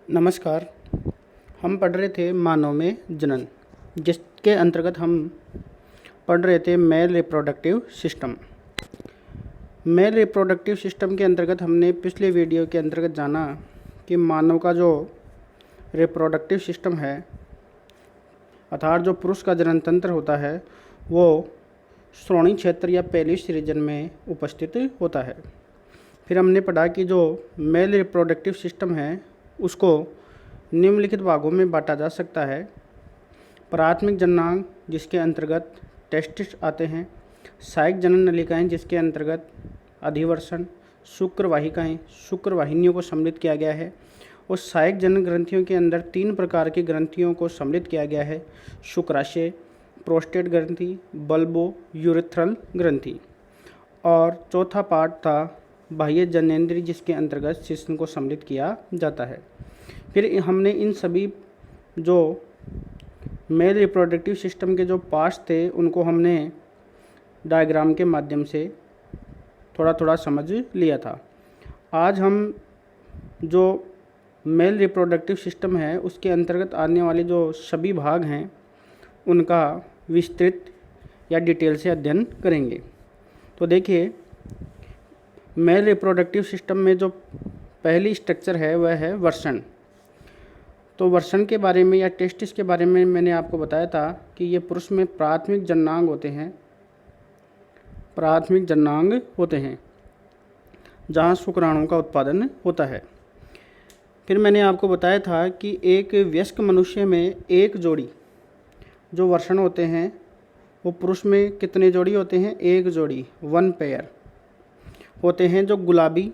नमस्कार। हम पढ़ रहे थे मानव में जनन, जिसके अंतर्गत हम पढ़ रहे थे male reproductive system. Male reproductive system के अंतर्गत हमने पिछले वीडियो के अंतर्गत जाना कि मानव का जो रिप्रोडक्टिव सिस्टम है, अर्थात जो पुरुष का जनन तंत्र होता है, वो श्रोणि क्षेत्र या पेलिस रीजन में उपस्थित होता है। फिर हमने पढ़ा कि जो मेल रिप्रोडक्टिव सिस्टम है उसको निम्नलिखित भागों में बांटा जा सकता है। प्राथमिक जननांग, जिसके अंतर्गत टेस्टिस आते हैं, सहायक जनन नलिकाएं, जिसके अंतर्गत अधिवर्षण, शुक्रवाहिकाएं, शुक्रवाहिनियों को सम्मिलित किया गया है, और सहायक जनन ग्रंथियों के अंदर 3 प्रकार की ग्रंथियों को सम्मिलित किया गया है: शुक्राशय, प्रोस्टेट ग्रंथि, बल्बो यूरेथ्रल ग्रंथि। और चौथा पार्ट था बाह्य जननेंद्रिय, जिसके अंतर्गत शिश्न को सम्मिलित किया जाता है। फिर हमने इन सभी जो मेल रिप्रोडक्टिव सिस्टम के जो पार्ट्स थे उनको हमने डायग्राम के माध्यम से थोड़ा थोड़ा समझ लिया था। आज हम जो मेल रिप्रोडक्टिव सिस्टम है उसके अंतर्गत आने वाले जो सभी भाग हैं उनका विस्तृत या डिटेल से अध्ययन करेंगे। तो देखिए, मेल रिप्रोडक्टिव सिस्टम में जो पहली स्ट्रक्चर है वह है वर्षण। तो वर्षण के बारे में या टेस्टिस के बारे में मैंने आपको बताया था कि ये पुरुष में प्राथमिक जननांग होते हैं जहाँ शुक्राणुओं का उत्पादन होता है। फिर मैंने आपको बताया था कि एक वयस्क मनुष्य में एक जोड़ी जो वर्षण होते हैं वो पुरुष में कितने जोड़ी होते हैं? एक जोड़ी, 1 पेयर होते हैं, जो गुलाबी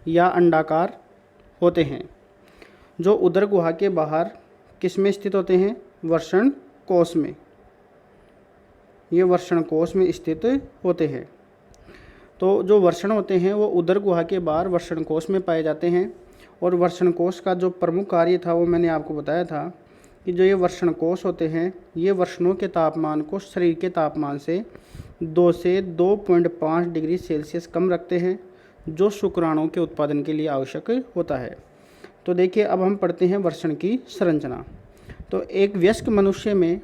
या अंडाकार होते हैं, जो उदर गुहा के बाहर किस में स्थित होते हैं? वर्षण कोश में। ये वर्षण कोश में स्थित होते हैं। तो जो वर्षण होते हैं वो उदर गुहा के बाहर वर्षण कोश में पाए जाते हैं। और वर्षण कोश का जो प्रमुख कार्य था वो मैंने आपको बताया था कि जो ये वर्षण कोश होते हैं ये वर्षणों के तापमान को शरीर के तापमान से 2 से 2.5 डिग्री सेल्सियस कम रखते हैं, जो शुक्राणुओं के उत्पादन के लिए आवश्यक होता है। तो देखिए, अब हम पढ़ते हैं वर्षण की संरचना। तो एक वयस्क मनुष्य में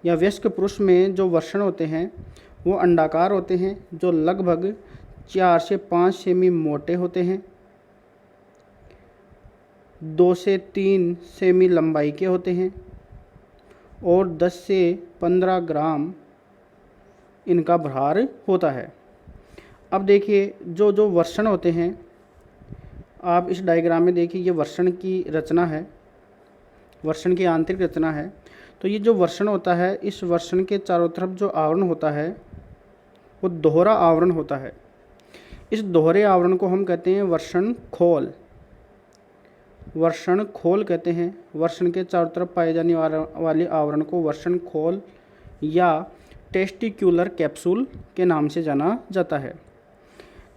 या वयस्क पुरुष में जो वर्षण होते हैं वो अंडाकार होते हैं, जो लगभग 4 से 5 सेमी मोटे होते हैं, 2 से 3 सेमी लंबाई के होते हैं और 10 से 15 ग्राम इनका भार होता है। अब देखिए, जो वर्षण होते हैं, आप इस डायग्राम में देखिए, ये वर्षण की रचना है, वर्षण की आंतरिक रचना है। तो ये जो वर्षण होता है, इस वर्षण के चारों तरफ जो आवरण होता है वो दोहरा आवरण होता है। इस दोहरे आवरण को हम कहते हैं वर्षण खोल। वर्षण खोल कहते हैं। वर्षण के चारों तरफ पाए जाने वाले आवरण को वर्षण खोल या टेस्टिक्युलर कैप्सूल के नाम से जाना जाता है।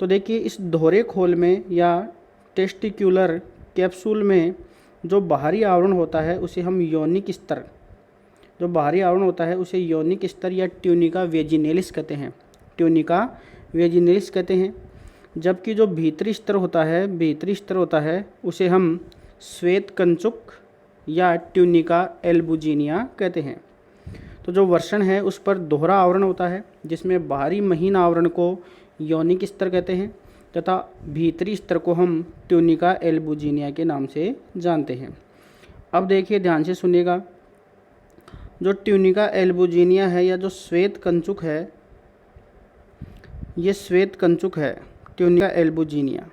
तो देखिए, इस दोहरे खोल में या टेस्टिक्युलर कैप्सूल में जो बाहरी आवरण होता है उसे हम योनिक स्तर, जो बाहरी आवरण होता है उसे योनिक स्तर या ट्यूनिका वेजिनेलिस कहते हैं। ट्यूनिका वेजिनेलिस कहते हैं। जबकि जो भीतरी स्तर होता है उसे हम श्वेत कंचुक या ट्यूनिका एल्बुजिनिया कहते हैं। तो जो वर्षण है उस पर दोहरा आवरण होता है, जिसमें बाहरी महीन आवरण को योनिक स्तर कहते हैं तथा भीतरी स्तर को हम ट्यूनिका एल्बुजिनिया के नाम से जानते हैं। अब देखिए, ध्यान से सुनिएगा, जो ट्यूनिका एल्बुजिनिया है या जो श्वेत कंचुक है, ये श्वेत कंचुक है ट्यूनिका एल्बुजिनिया,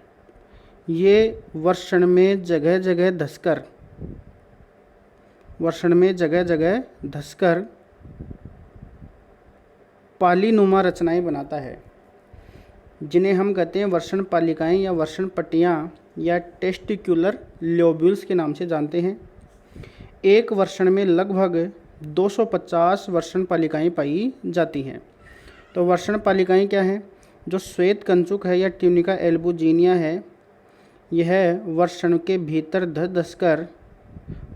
ये वर्षण में जगह जगह धंसकर पालीनुमा रचनाएं बनाता है, जिन्हें हम कहते हैं वर्षण पालिकाएं या वर्षण पट्टियां या टेस्टिक्युलर लोब्यूल्स के नाम से जानते हैं। एक वर्षण में लगभग 250 वर्षण पालिकाएं पाई जाती हैं। तो वर्षण पालिकाएं क्या हैं? जो श्वेत कंचुक है या ट्यूनिका एल्बुजिनिया है, यह वर्षण के भीतर धंसकर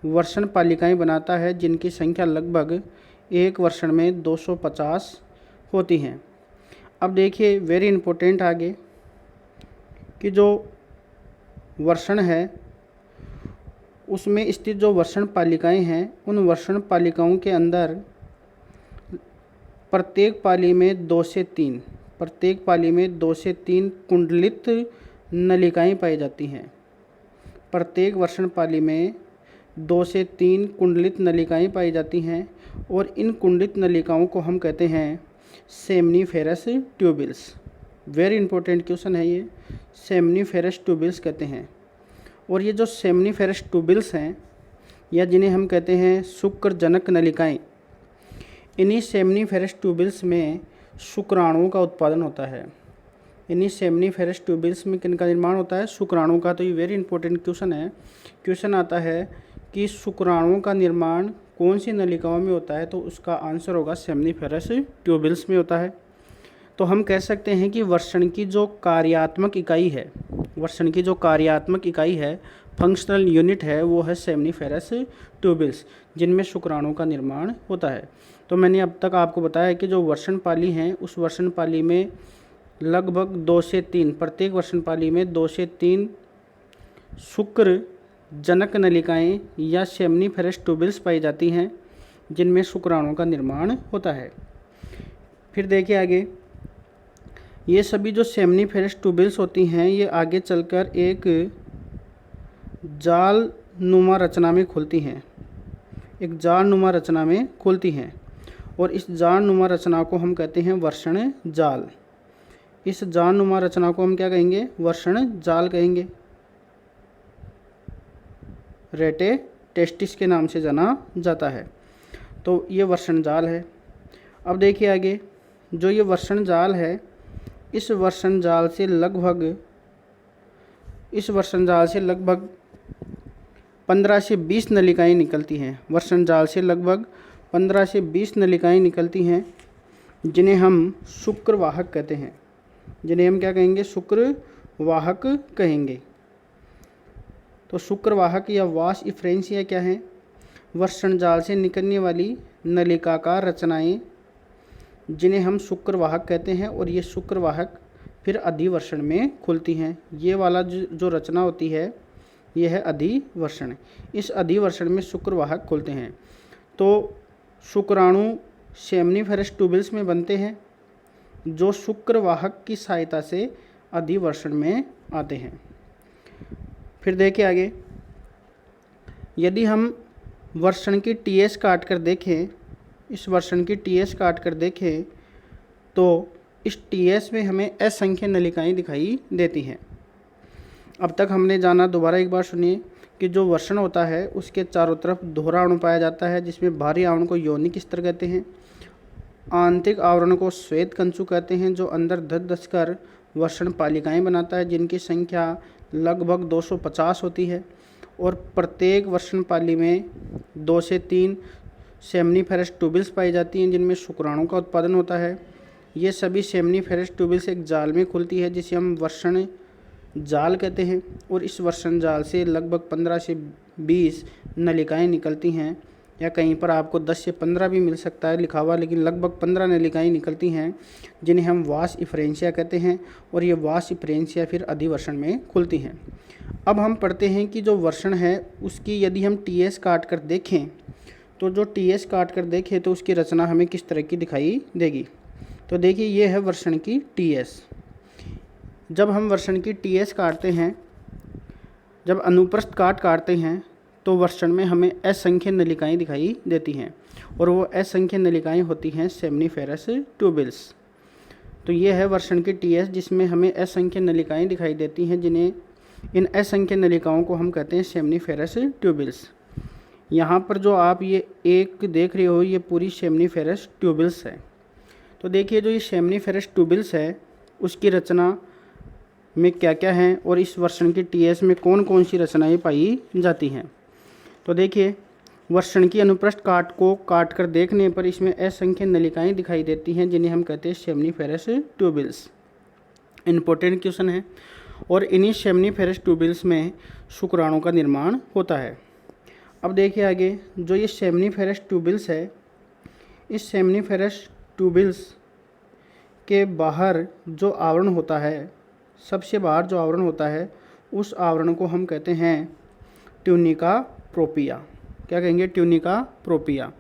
वर्षण पालिकाएं बनाता है, जिनकी संख्या लगभग एक वर्षण में 250 होती हैं। अब देखिए, वेरी इम्पोर्टेंट आगे कि जो वर्षण है उसमें स्थित जो वर्षण पालिकाएं हैं, उन वर्षण पालिकाओं के अंदर प्रत्येक पाली में 2 से 3 कुंडलित नलिकाएं पाई जाती हैं। प्रत्येक वर्षण पाली में 2 से 3 कुंडलित नलिकाएं पाई जाती हैं और इन कुंडलित नलिकाओं को हम कहते हैं seminiferous tubules. Very important question है ये, सेमनीफेरस ट्यूबिल्स कहते हैं। और ये जो सेमनीफेरस ट्यूबिल्स हैं या जिन्हें हम कहते हैं शुक्रजनक नलिकाएं, इन्हीं सेमनीफेरस ट्यूबिल्स में शुक्राणुओं का उत्पादन होता है। इन्हीं सेमनीफेरस ट्यूबिल्स में किनका निर्माण होता है? शुक्राणुओं का। तो ये वेरी इंपॉर्टेंट क्वेश्चन है। क्वेश्चन आता है कि शुक्राणुओं का निर्माण कौन सी नलिकाओं में होता है, तो उसका आंसर होगा सेमनीफेरस ट्यूबिल्स में होता है। तो हम कह सकते हैं कि वर्षण की जो कार्यात्मक इकाई है, फंक्शनल यूनिट है, वो है सेमनीफेरस ट्यूबिल्स, जिनमें शुक्राणुओं का निर्माण होता है। तो मैंने अब तक आपको बताया कि जो वर्षण पाली हैं, उस वर्षण पाली में लगभग 2 से 3, प्रत्येक वर्षण पाली में 2 से 3 शुक्र जनक नलिकाएं या सेमनीफेरस ट्यूबिल्स पाई जाती हैं, जिनमें शुक्राणुओं का निर्माण होता है। फिर देखिए आगे, ये सभी जो सेमनीफेरस ट्यूबिल्स होती हैं, ये आगे चलकर एक जाल नुमा रचना में खुलती हैं, और इस जाल नुमा रचना को हम कहते हैं वर्षण जाल। इस जाल नुमा रचना को हम क्या कहेंगे? वर्षण जाल कहेंगे। रेटे टेस्टिस के नाम से जाना जाता है। तो ये वर्षण जाल है। अब देखिए आगे, जो ये वर्षण जाल है, इस वर्षण जाल से लगभग 15 से 20 नलिकाएं निकलती हैं। वर्षण जाल से लगभग 15 से 20 नलिकाएं निकलती हैं, जिन्हें हम शुक्रवाहक कहते हैं। जिन्हें हम क्या कहेंगे? शुक्रवाहक कहेंगे। तो शुक्रवाहक या वास इफ्रेंसिया क्या है? वर्षण जाल से निकलने वाली नलिकाकार रचनाएं, जिन्हें हम शुक्रवाहक कहते हैं, और ये शुक्रवाहक फिर अधिवर्षण में खुलती हैं। ये वाला जो रचना होती है, यह है अधिवर्षण। इस अधिवर्षण में शुक्रवाहक खुलते हैं। तो शुक्राणु सेमनीफेरस ट्यूबिल्स में बनते हैं, जो शुक्रवाहक की सहायता से अधिवर्षण में आते हैं। फिर देखिए आगे, यदि हम वर्षण की टीएस काट कर देखें, तो इस टीएस में हमें असंख्य नलिकाएं दिखाई देती हैं। अब तक हमने जाना, दोबारा एक बार सुनिए, कि जो वर्षण होता है उसके चारों तरफ दोहरा अणु पाया जाता है, जिसमें बाहरी आवरण को यौनिक स्तर कहते हैं, आंतरिक आवरण को श्वेत कंचु कहते हैं, जो अंदर धस कर वर्षण पालिकाएं बनाता है, जिनकी संख्या लगभग 250 होती है। और प्रत्येक वर्षण पाली में 2 से 3 सेमनीफेरस ट्यूबिल्स पाई जाती हैं, जिनमें शुक्राणुओं का उत्पादन होता है। ये सभी सेमनीफेरस ट्यूबिल्स एक जाल में खुलती है, जिसे हम वर्षण जाल कहते हैं। और इस वर्षण जाल से लगभग 15 से 20 नलिकाएं निकलती हैं, या कहीं पर आपको 10 से 15 भी मिल सकता है लिखा हुआ, लेकिन लगभग 15 नलिकाएं निकलती हैं, जिन्हें हम वास इफ्रेंसिया कहते हैं। और ये वास इफ्रेंसिया फिर अधिवर्षण में खुलती हैं। अब हम पढ़ते हैं कि जो वर्षण है, उसकी यदि हम टीएस काट कर देखें, तो उसकी रचना हमें किस तरह की दिखाई देगी। तो देखिए, ये है वर्षण की टीएस। जब हम वर्षण की टीएस काटते हैं, जब अनुप्रस्थ काटते हैं, तो वर्षण में हमें असंख्य नलिकाएं दिखाई देती हैं, और वो असंख्य नलिकाएं होती हैं सेमनीफेरस ट्यूबिल्स। तो ये है वर्षण की टीएस, जिसमें हमें असंख्य नलिकाएं दिखाई देती हैं, जिन्हें इन असंख्य नलिकाओं को हम कहते हैं सेमनीफेरस ट्यूबिल्स। यहाँ पर जो आप ये एक देख रहे हो, ये पूरी सेमनीफेरस ट्यूबिल्स है। तो देखिए, जो ये सेमनीफेरस ट्यूबिल्स है, उसकी रचना में क्या क्या हैं, और इस वर्षण की टीएस में कौन कौन सी रचनाएं पाई जाती हैं। तो देखिए, वर्षण की अनुप्रस्थ काट को काट कर देखने पर इसमें असंख्य नलिकाएं दिखाई देती हैं, जिन्हें हम कहते हैं सेमनीफेरस ट्यूबिल्स। इम्पोर्टेंट क्वेश्चन है। और इन्हीं सेमनीफेरस ट्यूबिल्स में शुक्राणुओं का निर्माण होता है। अब देखिए आगे, जो ये सेमनीफेरस ट्यूबिल्स है, इस सेमनीफेरस ट्यूबिल्स के बाहर जो आवरण होता है, सबसे बाहर जो आवरण होता है, उस आवरण को हम कहते हैं ट्यूनिका प्रोपिया। क्या कहेंगे? ट्यूनिका प्रोपिया।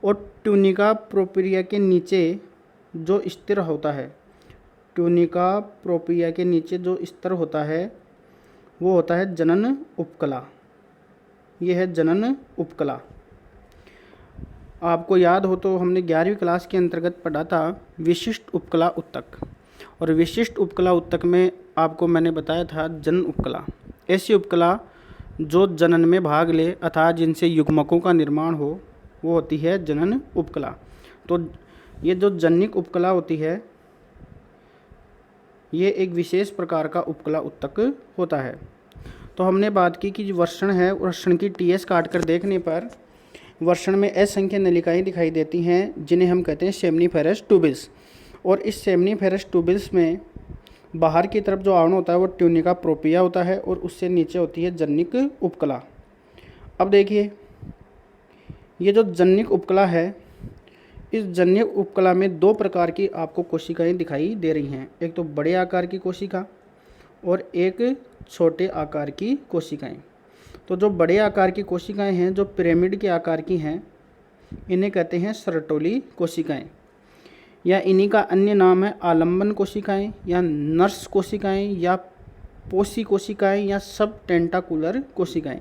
और ट्यूनिका प्रोपिया के नीचे जो स्तर होता है, ट्यूनिका प्रोपिया के नीचे जो स्तर होता है वो होता है जनन उपकला। ये है जनन उपकला। आपको याद हो तो हमने 11वीं क्लास के अंतर्गत पढ़ा था विशिष्ट उपकला उत्तक, और विशिष्ट उपकला उत्तक में आपको मैंने बताया था जनन उपकला। ऐसी उपकला जो जनन में भाग ले अथवा जिनसे युग्मकों का निर्माण हो वो होती है जनन उपकला। तो ये जो जननिक उपकला होती है ये एक विशेष प्रकार का उपकला उत्तक होता है। तो हमने बात की कि जो वर्षण है, वर्षण की टीएस काट कर देखने पर वर्षण में असंख्य नलिकाएं दिखाई देती हैं जिन्हें हम कहते हैं सेमनीफेरस ट्यूबिल्स। और इस सेमनीफेरस ट्यूबिल्स में बाहर की तरफ जो आवरण होता है वो ट्यूनिका प्रोपिया होता है और उससे नीचे होती है जननिक उपकला। अब देखिए ये जो जननिक उपकला है, इस जननिक उपकला में दो प्रकार की आपको कोशिकाएं दिखाई दे रही हैं। एक तो बड़े आकार की कोशिका और एक छोटे आकार की कोशिकाएं। तो जो बड़े आकार की कोशिकाएं हैं, जो पिरामिड के आकार की हैं, इन्हें कहते हैं सर्टोली कोशिकाएं, या इन्हीं का अन्य नाम है आलंबन कोशिकाएं या नर्स कोशिकाएं या पोसी कोशिकाएं या सब टेंटाकुलर कोशिकाएं।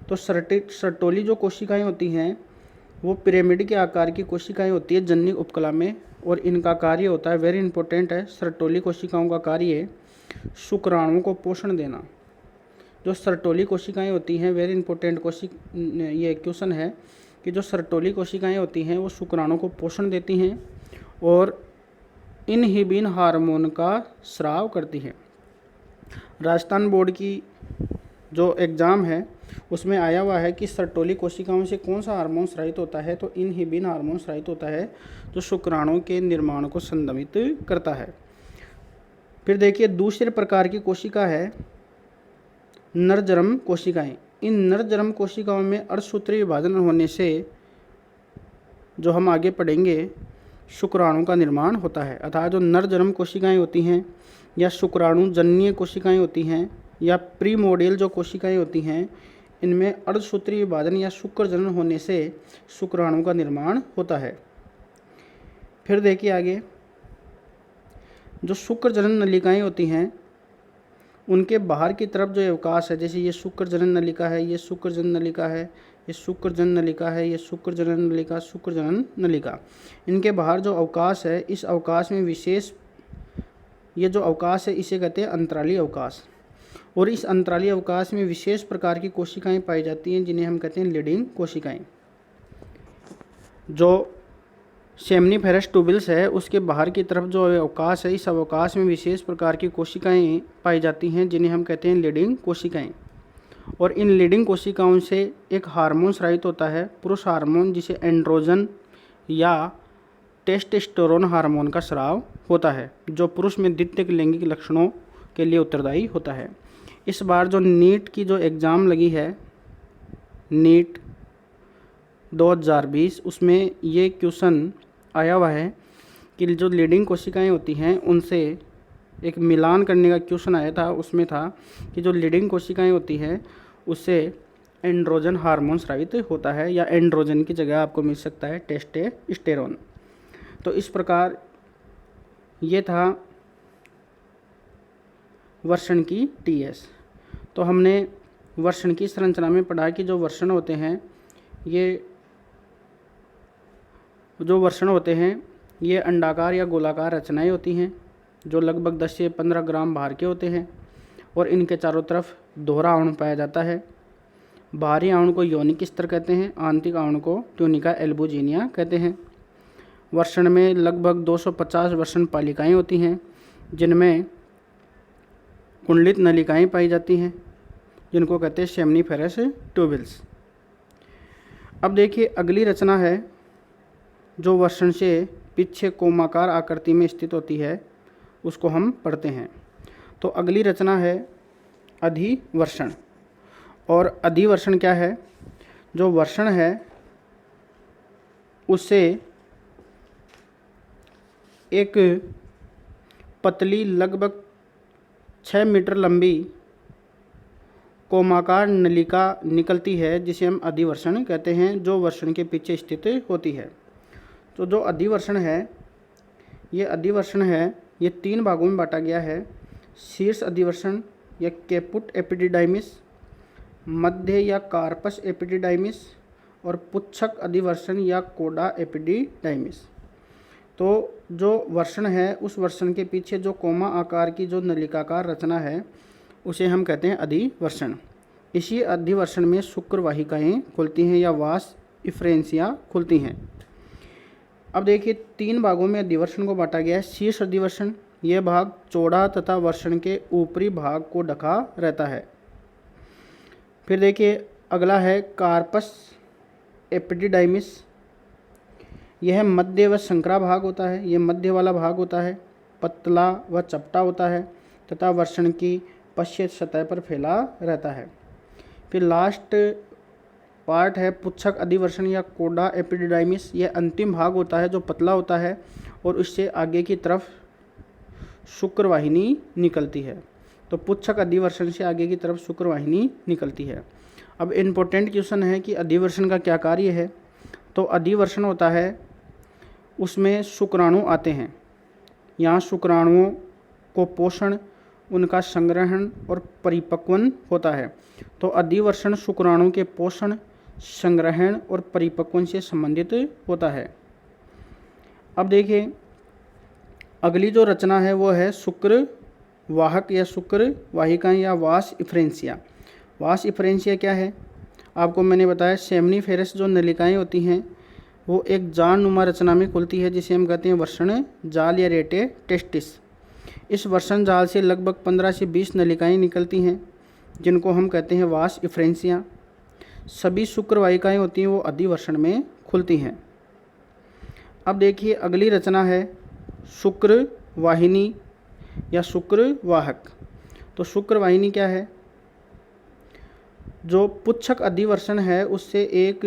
तो सर्टोली जो कोशिकाएं होती हैं वो पिरामिड के आकार की कोशिकाएं होती है जननिक उपकला में, और इनका कार्य होता है, वेरी इंपॉर्टेंट है, सर्टोली कोशिकाओं का कार्य शुक्राणुओं को पोषण देना। जो सर्टोली कोशिकाएं होती हैं, वेरी इंपॉर्टेंट ये क्वेश्चन है कि जो सर्टोली कोशिकाएं होती हैं वो शुक्राणुओं को पोषण देती हैं और इनहिबिन हार्मोन का स्राव करती है। राजस्थान बोर्ड की जो एग्ज़ाम है उसमें आया हुआ है कि सर्टोली कोशिकाओं से कौन सा हार्मोन स्रावित होता है, तो इनहिबिन हार्मोन स्रावित होता है जो शुक्राणुओं के निर्माण को संदमित करता है। फिर देखिए दूसरे प्रकार की कोशिका है नरजरम कोशिकाएं। इन नरजरम कोशिकाओं में अर्धसूत्रीय विभाजन होने से जो हम आगे पढ़ेंगे शुक्राणु का निर्माण होता है। अर्थात जो नरजरम कोशिकाएं होती हैं या शुक्राणु जन्य कोशिकाएं होती हैं या प्रीमोडियल जो कोशिकाएं होती हैं, इनमें अर्धसूत्रीय विभाजन या शुक्र जनन होने से शुक्राणु का निर्माण होता है। फिर देखिए आगे जो शुक्र जनन नलिकाएं होती हैं उनके बाहर की तरफ जो अवकाश है, जैसे ये शुक्र जनन नलिका है, ये शुक्र जनन नलिका है, ये शुक्र जनन नलिका है, ये शुक्र जनन नलिका, शुक्र जनन नलिका, इनके बाहर जो अवकाश है, इस अवकाश में विशेष ये जो अवकाश है इसे कहते हैं अंतराली अवकाश। और इस अंतराली अवकाश में विशेष प्रकार की कोशिकाएं पाई जाती हैं जिन्हें हम कहते हैं लीडिंग कोशिकाएं। जो सेमनीफेरस ट्यूबिल्स है उसके बाहर की तरफ जो अवकाश है, इस अवकाश में विशेष प्रकार की कोशिकाएं पाई जाती हैं जिन्हें हम कहते हैं लीडिंग कोशिकाएं। और इन लीडिंग कोशिकाओं से एक हार्मोन स्रावित होता है, पुरुष हार्मोन, जिसे एंड्रोजन या टेस्टोस्टेरोन हार्मोन का स्राव होता है, जो पुरुष में द्वितीयक लैंगिक लक्षणों के लिए उत्तरदायी होता है। इस बार जो नीट की जो एग्ज़ाम लगी है, नीट 2020, उसमें ये क्वेश्चन आया हुआ है कि जो लीडिंग कोशिकाएं होती हैं उनसे एक मिलान करने का क्वेश्चन आया था। उसमें था कि जो लीडिंग कोशिकाएं होती हैं उससे एंड्रोजन हार्मोन स्रावित होता है, या एंड्रोजन की जगह आपको मिल सकता है टेस्टोस्टेरोन। तो इस प्रकार ये था वर्षण की टीएस। तो हमने वर्षण की संरचना में पढ़ा कि जो वर्षण होते हैं ये अंडाकार या गोलाकार रचनाएं होती हैं जो लगभग 10 से 15 ग्राम भार के होते हैं और इनके चारों तरफ दोहरा आवरण पाया जाता है। बाहरी आवरण को योनिक स्तर कहते हैं, आंतरिक आवरण को ट्यूनिका एल्बुजिनिया कहते हैं। वर्षण में लगभग 250 वर्षण पालिकाएं होती हैं जिनमें कुंडलित नलिकाएं पाई जाती हैं जिनको कहते हैं सेमनीफेरस ट्यूबिल्स। अब देखिए अगली रचना है जो वर्षण से पीछे कोमाकार आकृति में स्थित होती है, उसको हम पढ़ते हैं। तो अगली रचना है अधिवर्षण। और अधिवर्षण क्या है? जो वर्षण है उससे एक पतली लगभग 6 मीटर लंबी कोमाकार नलिका निकलती है जिसे हम अधिवर्षण कहते हैं, जो वर्षण के पीछे स्थित होती है। तो जो अधिवर्षण है, ये अधिवर्षण है, ये 3 भागों में बांटा गया है। शीर्ष अधिवर्षण या कैपुट एपिडिडाइमिस, मध्य या कार्पस एपिडिडाइमिस और पुच्छक अधिवर्षण या कोडा एपिडिडाइमिस। तो जो वर्षण है, उस वर्षण के पीछे जो कोमा आकार की जो नलिकाकार रचना है उसे हम कहते हैं अधिवर्षण। इसी अधिवर्षण में शुक्र वाहिकाएँ खुलती हैं या वास इफ्रेंसिया खुलती हैं। अब देखिए 3 भागों में अधिवर्षण को बांटा गया है। शीर्ष अधिवर्षण, यह भाग चौड़ा तथा वर्षण के ऊपरी भाग को ढका रहता है। फिर देखिए अगला है कार्पस एपिडिडाइमिस, यह मध्य व संकरा भाग होता है, यह मध्य वाला भाग होता है, पतला व चपटा होता है तथा वर्षण की पश्चिम सतह पर फैला रहता है। फिर लास्ट पार्ट है पुच्छक अधिवर्षण या कोडा एपिडिडाइमिस, यह अंतिम भाग होता है जो पतला होता है और उससे आगे की तरफ शुक्रवाहिनी निकलती है। तो पुच्छक अधिवर्षण से आगे की तरफ शुक्रवाहिनी निकलती है। अब इम्पोर्टेंट क्वेश्चन है कि अधिवर्षण का क्या कार्य है। तो अधिवर्षण होता है, उसमें शुक्राणु आते हैं, यहाँ शुक्राणुओं को पोषण, उनका संग्रहण और परिपक्वन होता है। तो अधिवर्षण शुक्राणु के पोषण, संग्रहण और परिपक्वन से संबंधित होता है। अब देखिए अगली जो रचना है वो है शुक्र वाहक या शुक्र वाहिकाएं या वास इफ्रेंसिया। वास इफ्रेंसिया क्या है, आपको मैंने बताया सेमनीफेरस जो नलिकाएं होती हैं वो एक जालनुमा रचना में खुलती है जिसे हम कहते हैं वर्षण जाल या रेटे टेस्टिस। इस वर्षण जाल से लगभग 15 से 20 नलिकाएं निकलती हैं जिनको हम कहते हैं वास इफ्रेंसिया। सभी शुक्र वाहिकाएँ होती हैं वो अधिवर्षण में खुलती हैं। अब देखिए अगली रचना है शुक्र वाहिनी या शुक्र वाहक। तो शुक्र वाहिनी क्या है, जो पुच्छक अधिवर्षण है उससे एक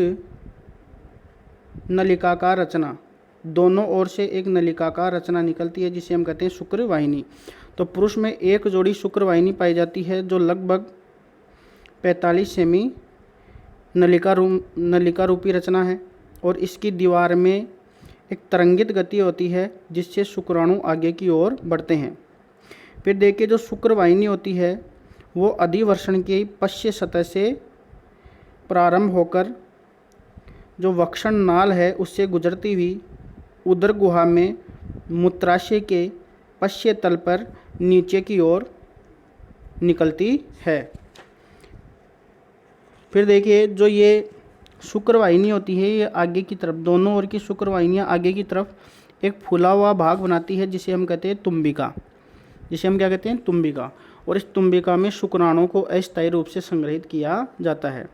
नलिकाकार रचना, दोनों ओर से एक नलिकाकार रचना निकलती है जिसे हम कहते हैं शुक्र वाहिनी। तो पुरुष में एक जोड़ी शुक्र वाहिनी पाई जाती है जो लगभग 45 सेमी नलिका रूपी रचना है और इसकी दीवार में एक तरंगित गति होती है जिससे शुक्राणु आगे की ओर बढ़ते हैं। फिर देखिए जो शुक्र वाहिनी होती है वो अधिवर्षण की पश्चिम सतह से प्रारंभ होकर जो वक्षण नाल है उससे गुजरती हुई उदर गुहा में मूत्राशय के पश्चिम तल पर नीचे की ओर निकलती है। फिर देखिए जो ये शुक्र वाहिनी होती है ये आगे की तरफ, दोनों ओर की शुक्र वाहिनियाँ आगे की तरफ एक फूला हुआ भाग बनाती है जिसे हम कहते हैं तुम्बिका, जिसे हम क्या कहते हैं तुम्बिका। और इस तुम्बिका में शुक्राणुओं को अस्थायी रूप से संग्रहित किया जाता है।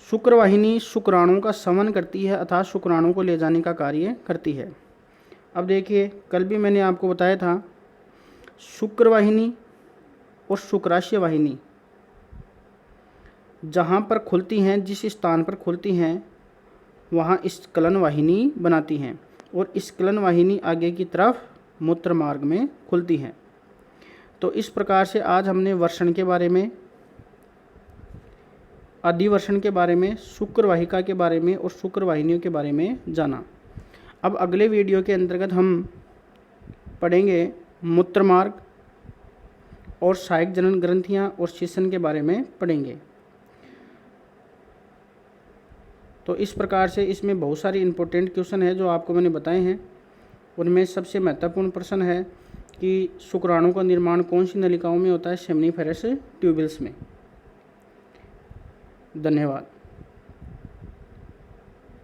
शुक्र वाहिनी शुक्राणुओं का समन करती है अर्थात शुक्राणुओं को ले जाने का कार्य करती है। अब देखिए कल भी मैंने आपको बताया था शुक्र वाहिनी और शुक्राशय वाहिनी जहाँ पर खुलती हैं, जिस स्थान पर खुलती हैं वहाँ स्खलन वाहिनी बनाती हैं और स्खलन वाहिनी आगे की तरफ मूत्र मार्ग में खुलती हैं। तो इस प्रकार से आज हमने वर्षण के बारे में, अधिवर्षण के बारे में, शुक्र वाहिका के बारे में और शुक्र वाहिनियों के बारे में जाना। अब अगले वीडियो के अंतर्गत हम पढ़ेंगे मूत्र मार्ग और सहायक जनन ग्रंथियाँ और शीशन के बारे में पढ़ेंगे। तो इस प्रकार से इसमें बहुत सारी इम्पोर्टेंट क्वेश्चन है जो आपको मैंने बताए हैं। उनमें सबसे महत्वपूर्ण प्रश्न है कि शुक्राणु का निर्माण कौन सी नलिकाओं में होता है, सेमनीफेरस ट्यूबल्स में। धन्यवाद।